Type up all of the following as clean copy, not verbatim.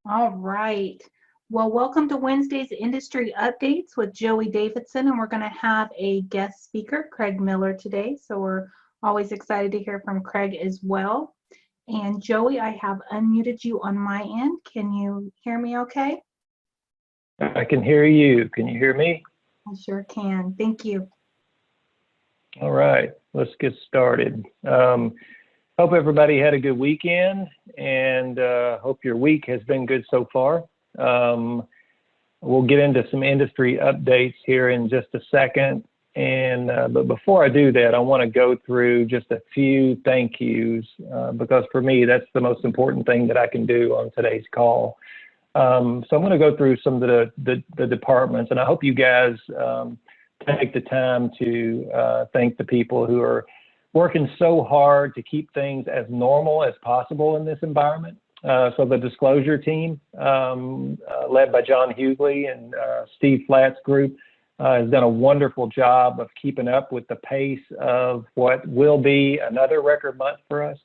All right. Well, welcome to Wednesday's Industry Updates with Joey Davidson, and we're going to have a guest speaker, Craig Miller, today. So we're always excited to hear from Craig as well. And Joey, I have unmuted you on my end. Can you hear me okay? I can hear you. Can you hear me? I sure can. Thank you. All right, let's get started. Hope everybody had a good weekend, and hope your week has been good so far. We'll get into some industry updates here in just a second. But before I do that, I want to go through just a few thank yous because for me, that's the most important thing that I can do on today's call. So I'm going to go through some of the departments, and I hope you guys take the time to thank the people who are working so hard to keep things as normal as possible in this environment. So the disclosure team, led by John Hughley and Steve Flatt's group, has done a wonderful job of keeping up with the pace of what will be another record month for us.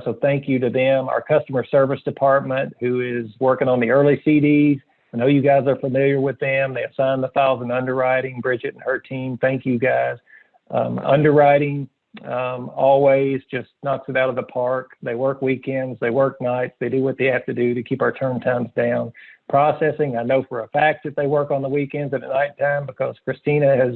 So thank you to them. Our customer service department, who is working on the early CDs. I know you guys are familiar with them. They assign the files in underwriting. Bridget and her team, thank you guys. Underwriting, always just knocks it out of the park. They work weekends, they work nights, they do what they have to do to keep our turn times down. Processing, I know for a fact that they work on the weekends and at nighttime because Christina has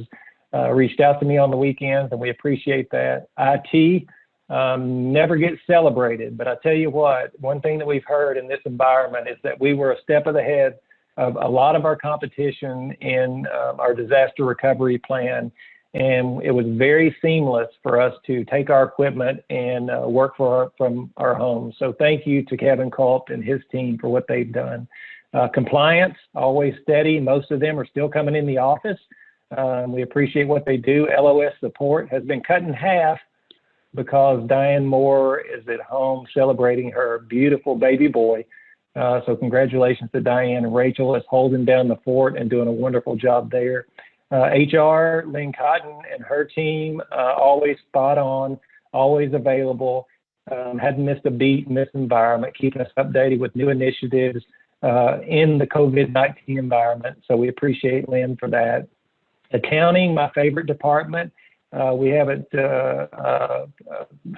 reached out to me on the weekends, and we appreciate that. IT never gets celebrated, but I tell you what, one thing that we've heard in this environment is that we were a step ahead of a lot of our competition in our disaster recovery plan. And it was very seamless for us to take our equipment and work from our homes. So thank you to Kevin Culp and his team for what they've done. Compliance, always steady. Most of them are still coming in the office. We appreciate what they do. LOS support has been cut in half because Diane Moore is at home celebrating her beautiful baby boy. So congratulations to Diane, and Rachel is holding down the fort and doing a wonderful job there. HR, Lynn Cotton and her team, always spot on, always available, hadn't missed a beat in this environment, keeping us updated with new initiatives in the COVID-19 environment. So we appreciate Lynn for that. Accounting, my favorite department. We haven't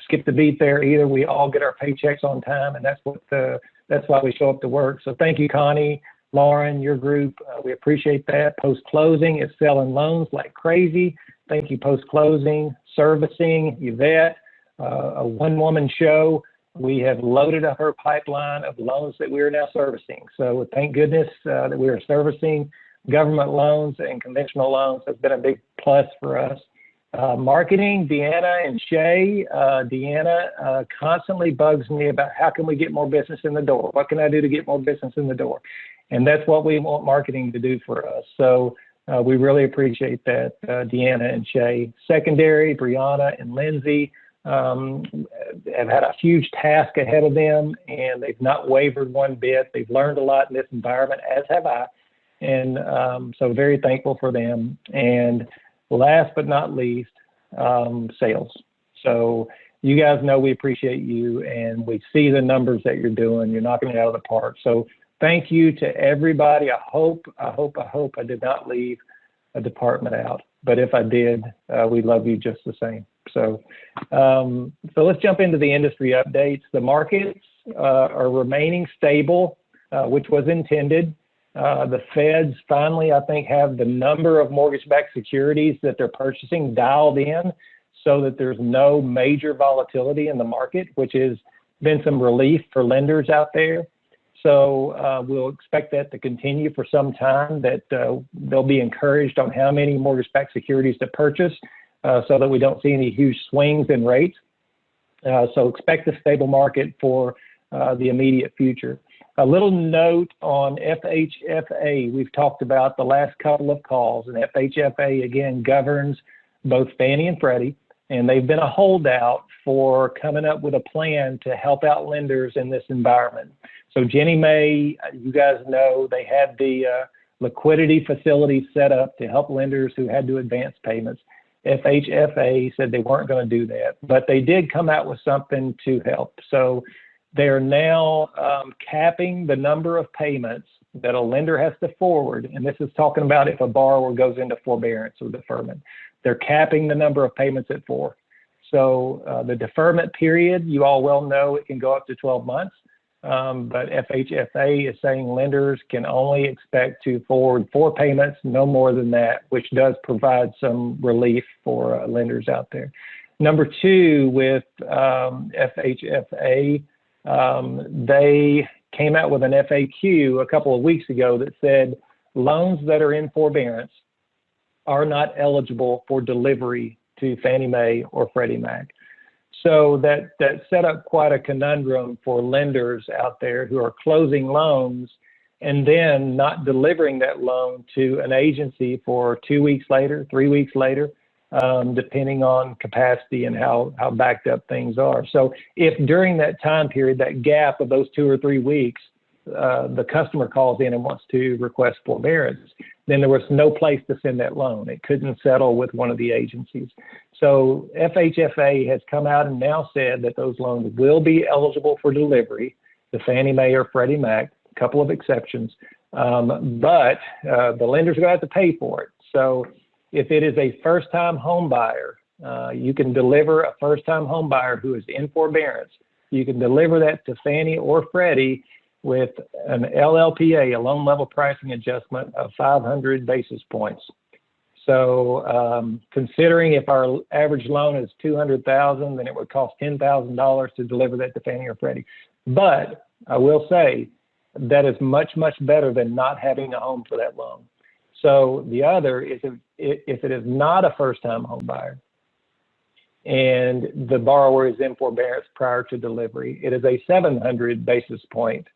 skipped a beat there either. We all get our paychecks on time, and that's why we show up to work. So thank you, Connie, Lauren, your group. We appreciate that. Post-closing is selling loans like crazy. Thank you, post-closing. Servicing, Yvette, a one-woman show. We have loaded up her pipeline of loans that we are now servicing. So thank goodness that we are servicing government loans and conventional loans. Has been a big plus for us. Marketing, Deanna and Shay. Deanna constantly bugs me about how can we get more business in the door? What can I do to get more business in the door? And that's what we want marketing to do for us. So we really appreciate that, Deanna and Shay. Secondary, Brianna and Lindsay have had a huge task ahead of them, and they've not wavered one bit. They've learned a lot in this environment, as have I. And so very thankful for them. And last but not least, sales. So you guys know we appreciate you, and we see the numbers that you're doing. You're knocking it out of the park. So thank you to everybody. I hope I did not leave a department out. But if I did, we love you just the same. So let's jump into the industry updates. The markets are remaining stable, which was intended. The feds finally, I think, have the number of mortgage-backed securities that they're purchasing dialed in so that there's no major volatility in the market, which has been some relief for lenders out there. So we'll expect that to continue for some time, that they'll be encouraged on how many mortgage-backed securities to purchase so that we don't see any huge swings in rates. So expect a stable market for the immediate future. A little note on FHFA. We've talked about the last couple of calls, and FHFA, again, governs both Fannie and Freddie, and they've been a holdout for coming up with a plan to help out lenders in this environment. So Ginnie Mae, you guys know, they had the liquidity facility set up to help lenders who had to advance payments. FHFA said they weren't going to do that, but they did come out with something to help. So they are now capping the number of payments that a lender has to forward. And this is talking about if a borrower goes into forbearance or deferment. They're capping the number of payments at 4. So the deferment period, you all well know it can go up to 12 months. But FHFA is saying lenders can only expect to forward 4 payments, no more than that, which does provide some relief for lenders out there. Number 2, with FHFA, they came out with an FAQ a couple of weeks ago that said loans that are in forbearance are not eligible for delivery to Fannie Mae or Freddie Mac. So that set up quite a conundrum for lenders out there who are closing loans and then not delivering that loan to an agency for 2 weeks later, 3 weeks later, depending on capacity and how backed up things are. So if during that time period, that gap of those 2 or 3 weeks, the customer calls in and wants to request forbearance, then there was no place to send that loan. It couldn't settle with one of the agencies. So FHFA has come out and now said that those loans will be eligible for delivery to Fannie Mae or Freddie Mac, a couple of exceptions, but the lenders are going to have to pay for it. So if it is a first-time home buyer, you can deliver a first-time home buyer who is in forbearance. You can deliver that to Fannie or Freddie with an LLPA, a loan level pricing adjustment of 500 basis points. So considering if our average loan is $200,000, then it would cost $10,000 to deliver that to Fannie or Freddie. But I will say that is much, much better than not having a home for that loan. So the other is if it is not a first-time home buyer and the borrower is in forbearance prior to delivery, it is a 700 basis point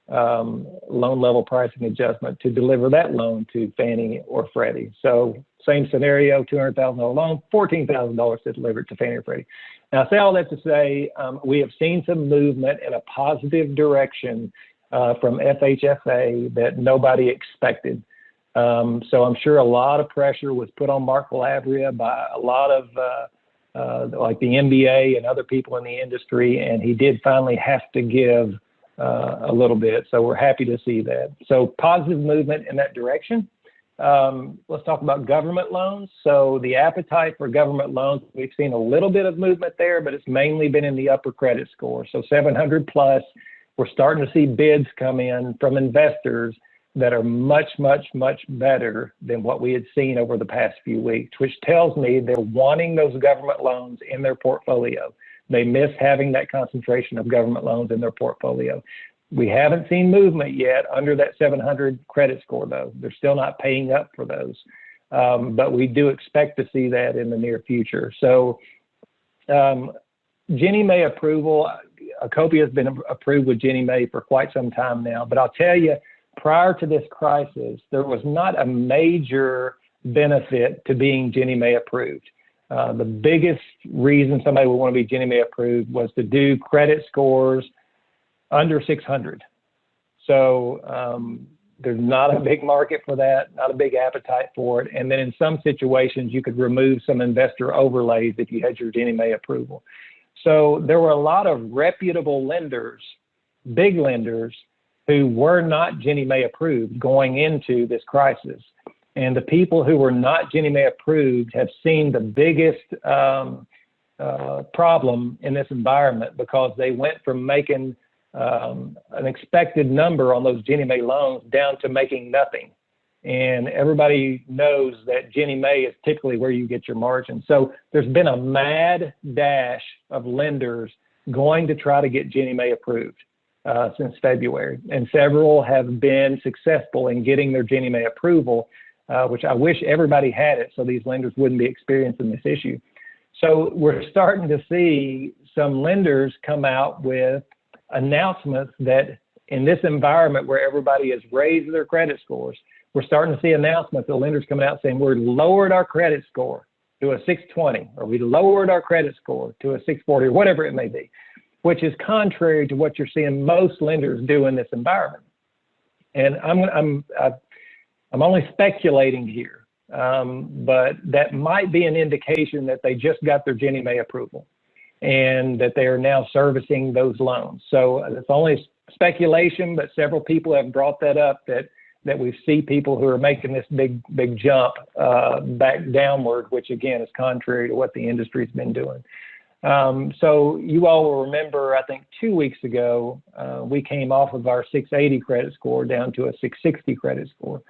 loan level pricing adjustment to deliver that loan to Fannie or Freddie. So same scenario, $200,000 loan, $14,000 to deliver it to Fannie or Freddie. Now I say all that to say we have seen some movement in a positive direction from FHFA that nobody expected. So I'm sure a lot of pressure was put on Mark Calabria by a lot of like the NBA and other people in the industry, and he did finally have to give a little bit. So we're happy to see that. So positive movement in that direction. Let's talk about government loans. So the appetite for government loans, we've seen a little bit of movement there, but it's mainly been in the upper credit score. So 700 plus, we're starting to see bids come in from investors that are much, much, much better than what we had seen over the past few weeks, which tells me they're wanting those government loans in their portfolio. They miss having that concentration of government loans in their portfolio. We haven't seen movement yet under that 700 credit score, though. They're still not paying up for those. But we do expect to see that in the near future. So Ginnie Mae approval, Acopia has been approved with Ginnie Mae for quite some time now. But I'll tell you, prior to this crisis, there was not a major benefit to being Ginnie Mae approved. The biggest reason somebody would want to be Ginnie Mae approved was to do credit scores under 600. So there's not a big market for that, not a big appetite for it. And then in some situations, you could remove some investor overlays if you had your Ginnie Mae approval. So there were a lot of reputable lenders, big lenders, who were not Ginnie Mae approved going into this crisis. And the people who were not Ginnie Mae approved have seen the biggest problem in this environment because they went from making an expected number on those Ginnie Mae loans down to making nothing. And everybody knows that Ginnie Mae is typically where you get your margin. So there's been a mad dash of lenders going to try to get Ginnie Mae approved since February. And several have been successful in getting their Ginnie Mae approval, which I wish everybody had it so these lenders wouldn't be experiencing this issue. So we're starting to see some lenders come out with announcements that in this environment where everybody has raised their credit scores, we're starting to see announcements of lenders coming out saying we're lowered our credit score to a 620, or we lowered our credit score to a 640, or whatever it may be, which is contrary to what you're seeing most lenders do in this environment. And I'm only speculating here, but that might be an indication that they just got their Ginnie Mae approval. and that they are now servicing those loans. So it's only speculation, but several people have brought that up, that we see people who are making this big jump back downward, which again is contrary to what the industry's been doing. So you all will remember, I think 2 weeks ago, we came off of our 680 credit score down to a 660 credit score.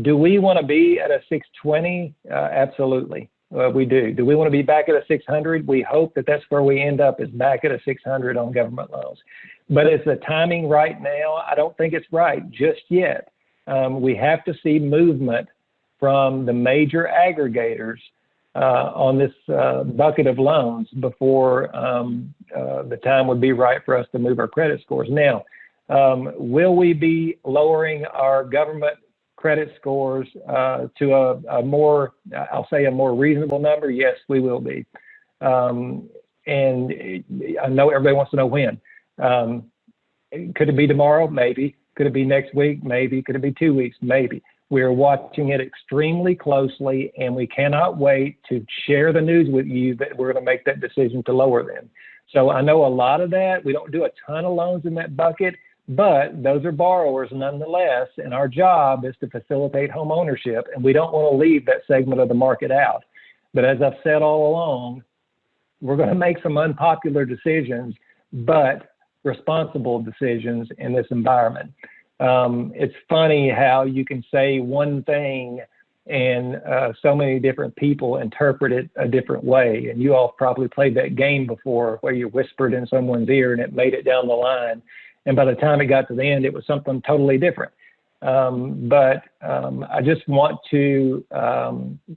Do we want to be at a 620? Absolutely. We do. Do we want to be back at a 600? We hope that that's where we end up, is back at a 600 on government loans. But is the timing right now? I don't think it's right just yet. We have to see movement from the major aggregators on this bucket of loans before the time would be right for us to move our credit scores. Now, will we be lowering our government credit scores to a more, I'll say a more reasonable number? Yes, we will be. And I know everybody wants to know when. Could it be tomorrow? Maybe. Could it be next week? Maybe. Could it be 2 weeks? Maybe. We are watching it extremely closely, and we cannot wait to share the news with you that we're going to make that decision to lower them. So I know a lot of that. We don't do a ton of loans in that bucket, but those are borrowers nonetheless, and our job is to facilitate home ownership, and we don't want to leave that segment of the market out. But as I've said all along, we're going to make some unpopular decisions, but responsible decisions in this environment. It's funny how you can say one thing and so many different people interpret it a different way. And you all probably played that game before where you whispered in someone's ear and it made it down the line. And by the time it got to the end, it was something totally different. But I just want to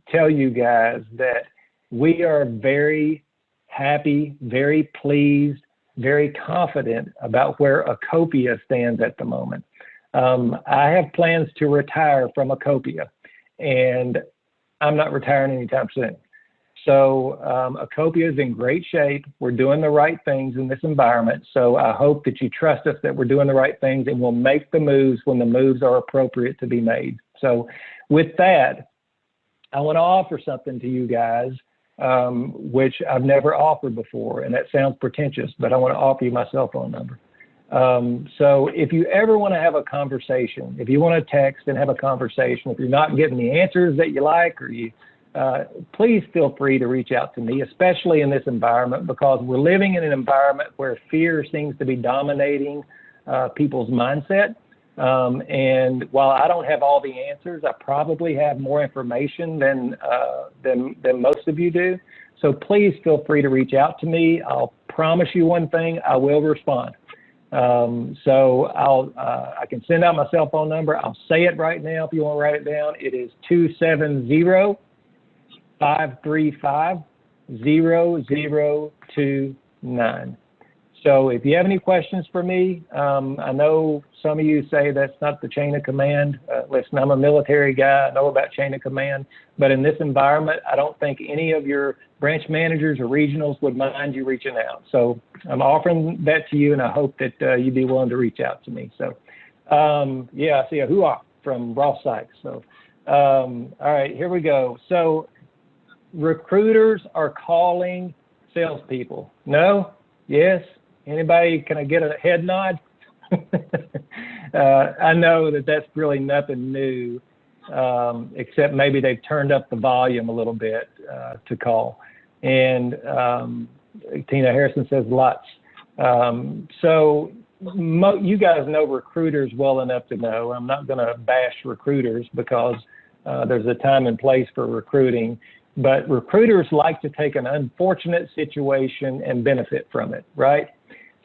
tell you guys that we are very happy, very pleased, very confident about where Acopia stands at the moment. I have plans to retire from Acopia, and I'm not retiring anytime soon. So Acopia is in great shape. We're doing the right things in this environment. So I hope that you trust us that we're doing the right things, and we'll make the moves when the moves are appropriate to be made. So with that, I want to offer something to you guys, which I've never offered before, and that sounds pretentious, but I want to offer you my cell phone number. So if you ever want to have a conversation, if you want to text and have a conversation, if you're not getting the answers that you like, or you, please feel free to reach out to me, especially in this environment, because we're living in an environment where fear seems to be dominating people's mindset. And while I don't have all the answers, I probably have more information than most of you do. So please feel free to reach out to me. I'll promise you one thing, I will respond. So I can send out my cell phone number. I'll say it right now if you want to write it down. It is 270-535-0029. So if you have any questions for me, I know some of you say that's not the chain of command. Listen, I'm a military guy. I know about chain of command. But in this environment, I don't think any of your branch managers or regionals would mind you reaching out. So I'm offering that to you, and I hope that you'd be willing to reach out to me. So, yeah, I see a hoo-ah from Ross Sykes. So, all right, here we go. So recruiters are calling salespeople. No? Yes? Anybody, can I get a head nod? I know that that's really nothing new, except maybe they've turned up the volume a little bit to call. And Tina Harrison says lots. So you guys know recruiters well enough to know. I'm not going to bash recruiters because there's a time and place for recruiting. But recruiters like to take an unfortunate situation and benefit from it, right?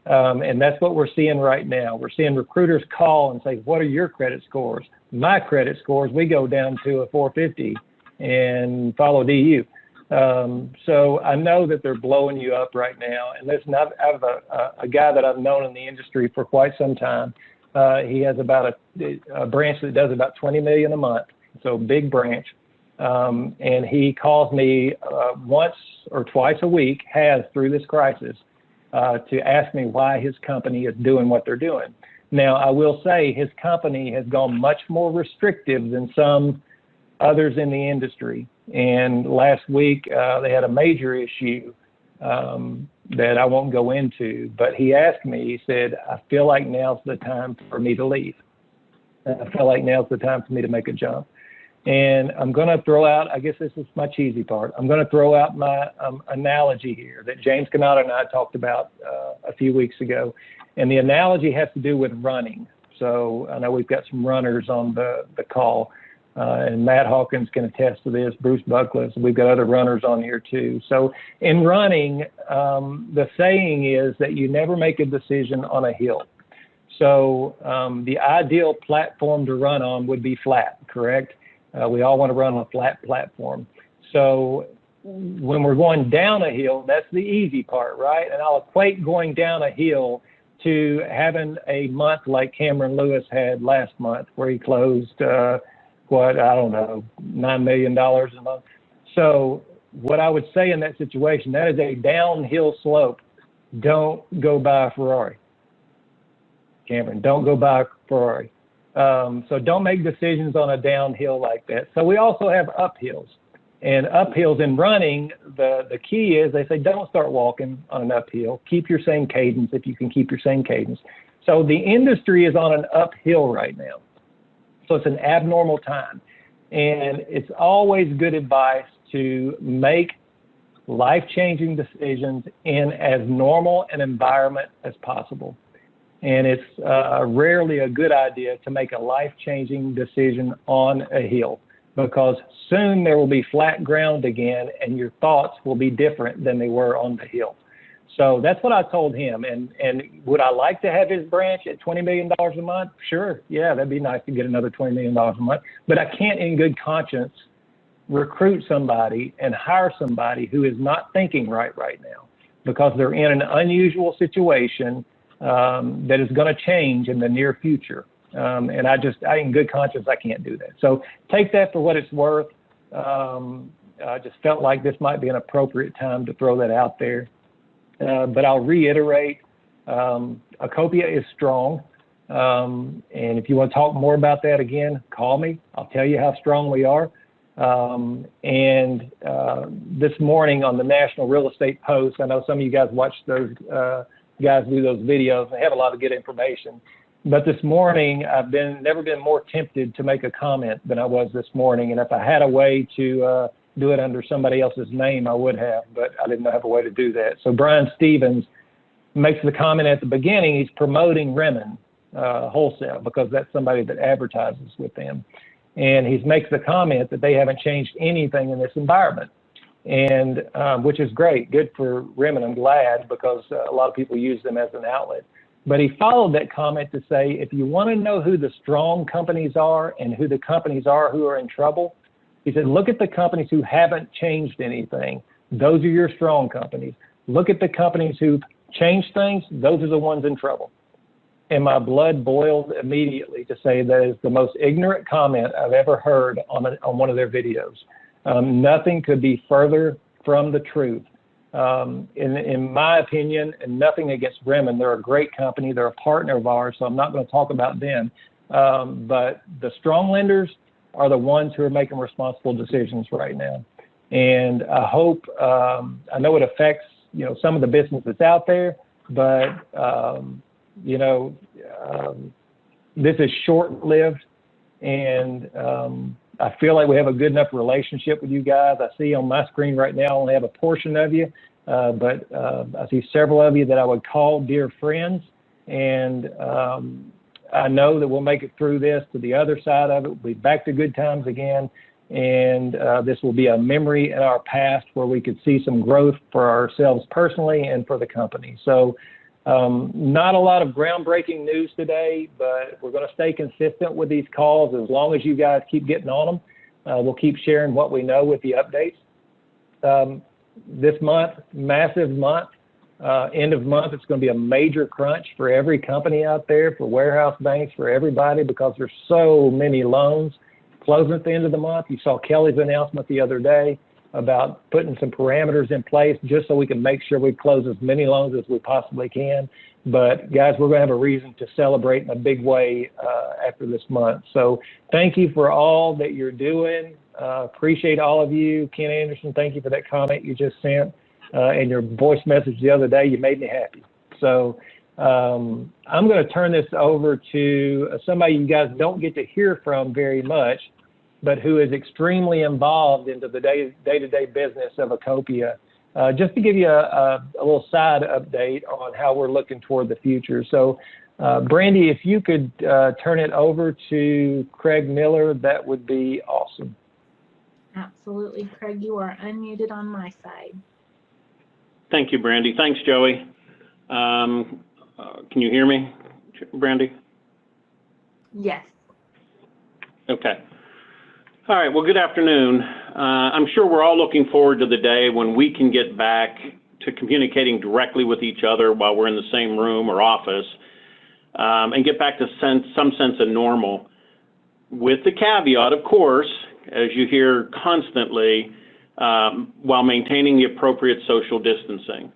And that's what we're seeing right now. We're seeing recruiters call and say, what are your credit scores? My credit scores, we go down to a 450 and follow DU. So I know that they're blowing you up right now. And listen, I have a guy that I've known in the industry for quite some time. He has about a branch that does about 20 million a month. So big branch. And he calls me once or twice a week, has through this crisis, to ask me why his company is doing what they're doing. Now, I will say his company has gone much more restrictive than some others in the industry. And last week, they had a major issue that I won't go into. But he asked me, he said, I feel like now's the time for me to leave. I feel like now's the time for me to make a jump. And I'm going to throw out, I guess this is my cheesy part, I'm going to throw out my analogy here that James Canada and I talked about a few weeks ago. And the analogy has to do with running. So I know we've got some runners on the call, and Matt Hawkins can attest to this, Bruce Buckless, we've got other runners on here too. So in running, the saying is that you never make a decision on a hill. So the ideal platform to run on would be flat, correct? We all want to run on a flat platform. So when we're going down a hill, that's the easy part, right? And I'll equate going down a hill to having a month like Cameron Lewis had last month, where he closed, $9 million a month. So what I would say in that situation, that is a downhill slope. Don't go buy a Ferrari. Cameron, don't go buy a Ferrari. So don't make decisions on a downhill like that. So we also have uphills. And uphills in running, the key is they say don't start walking on an uphill. Keep your same cadence if you can keep your same cadence. So the industry is on an uphill right now. So it's an abnormal time. And it's always good advice to make life-changing decisions in as normal an environment as possible. And it's rarely a good idea to make a life-changing decision on a hill, because soon there will be flat ground again and your thoughts will be different than they were on the hill. So that's what I told him. And would I like to have his branch at $20 million a month? Sure. Yeah, that'd be nice to get another $20 million a month. But I can't in good conscience recruit somebody and hire somebody who is not thinking right now, because they're in an unusual situation that is going to change in the near future. And I in good conscience, I can't do that. So take that for what it's worth. I just felt like this might be an appropriate time to throw that out there. But I'll reiterate, Acopia is strong. And if you want to talk more about that again, call me. I'll tell you how strong we are. This morning on the National Real Estate Post, I know some of you guys watch those guys do those videos. They have a lot of good information. But this morning, I've never been more tempted to make a comment than I was this morning. And if I had a way to do it under somebody else's name, I would have, but I didn't have a way to do that. So Brian Stevens makes the comment at the beginning. He's promoting Remen Wholesale, because that's somebody that advertises with them. And he makes the comment that they haven't changed anything in this environment, and which is great. Good for Remen. I'm glad, because a lot of people use them as an outlet. But he followed that comment to say, if you want to know who the strong companies are and who the companies are who are in trouble, he said, look at the companies who haven't changed anything. Those are your strong companies. Look at the companies who've changed things. Those are the ones in trouble. And my blood boiled immediately to say that is the most ignorant comment I've ever heard on one of their videos. Nothing could be further from the truth. In my opinion, and nothing against Remen, they're a great company. They're a partner of ours, so I'm not going to talk about them. But the strong lenders are the ones who are making responsible decisions right now. And I hope, I know it affects, some of the business that's out there, but, this is short-lived, and I feel like we have a good enough relationship with you guys. I see on my screen right now, I only have a portion of you, but I see several of you that I would call dear friends. And I know that we'll make it through this to the other side of it. We'll be back to good times again. And this will be a memory in our past where we could see some growth for ourselves personally and for the company. So not a lot of groundbreaking news today, but we're going to stay consistent with these calls as long as you guys keep getting on them. We'll keep sharing what we know with the updates. This month, massive month, end of month, it's going to be a major crunch for every company out there, for warehouse banks, for everybody, because there's so many loans closing at the end of the month. You saw Kelly's announcement the other day about putting some parameters in place just so we can make sure we close as many loans as we possibly can. But guys, we're going to have a reason to celebrate in a big way after this month. So thank you for all that you're doing. Appreciate all of you. Ken Anderson, thank you for that comment you just sent. and your voice message the other day, you made me happy. So I'm going to turn this over to somebody you guys don't get to hear from very much, but who is extremely involved into the day-to-day business of Acopia. Just to give you a little side update on how we're looking toward the future. So, Brandy, if you could turn it over to Craig Miller, that would be awesome. Absolutely, Craig, you are unmuted on my side. Thank you, Brandy. Thanks, Joey. Can you hear me, Brandy? Yes. Okay. All right, well, good afternoon. I'm sure we're all looking forward to the day when we can get back to communicating directly with each other while we're in the same room or office, and get back to some sense of normal, with the caveat, of course, as you hear constantly, while maintaining the appropriate social distancing.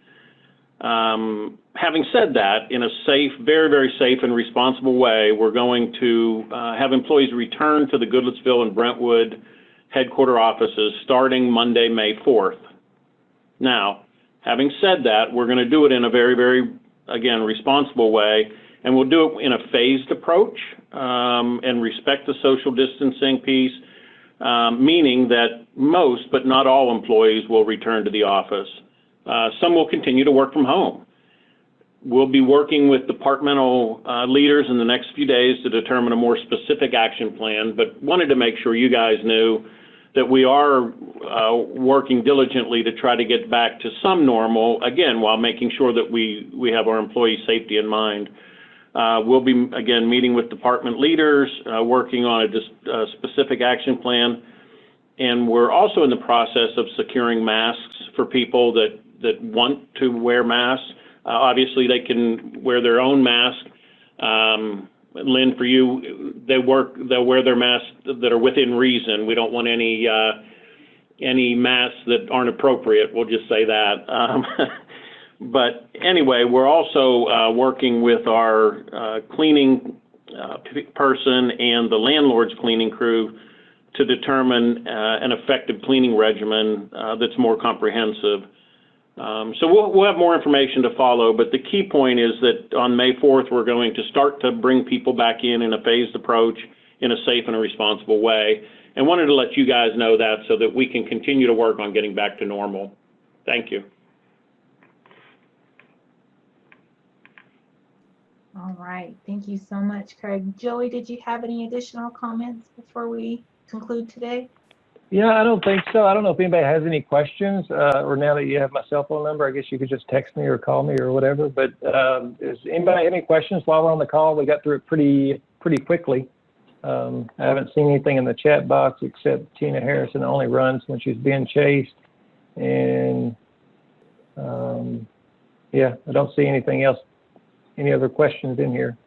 Having said that, in a safe, very, very safe and responsible way, we're going to have employees return to the Goodlettsville and Brentwood headquarter offices starting Monday, May 4th. Now, having said that, we're going to do it in a very, very, again, responsible way, and we'll do it in a phased approach and respect the social distancing piece, meaning that most, but not all employees will return to the office. Some will continue to work from home. We'll be working with departmental leaders in the next few days to determine a more specific action plan, but wanted to make sure you guys knew that we are working diligently to try to get back to some normal, again, while making sure that we have our employee safety in mind. We'll be, again, meeting with department leaders, working on a specific action plan, and we're also in the process of securing masks for people that want to wear masks. Obviously, they can wear their own mask. Lynn, for you, they'll wear their masks that are within reason. We don't want any masks that aren't appropriate. We'll just say that. But anyway, we're also working with our cleaning person and the landlord's cleaning crew to determine an effective cleaning regimen that's more comprehensive. So we'll have more information to follow, but the key point is that on May 4th, we're going to start to bring people back in a phased approach in a safe and a responsible way, and wanted to let you guys know that so that we can continue to work on getting back to normal. Thank you. All right. Thank you so much, Craig. Joey, did you have any additional comments before we conclude today? Yeah, I don't think so. I don't know if anybody has any questions, or now that you have my cell phone number, I guess you could just text me or call me or whatever. But does anybody have any questions while we're on the call? We got through it pretty quickly. I haven't seen anything in the chat box except Tina Harrison only runs when she's being chased. And yeah, I don't see anything else, any other questions in here.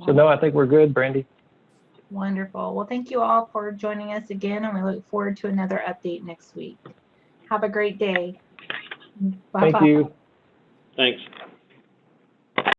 So no, I think we're good, Brandy. Wonderful. Well, thank you all for joining us again, and we look forward to another update next week. Have a great day. Bye-bye. Thank you. Thanks.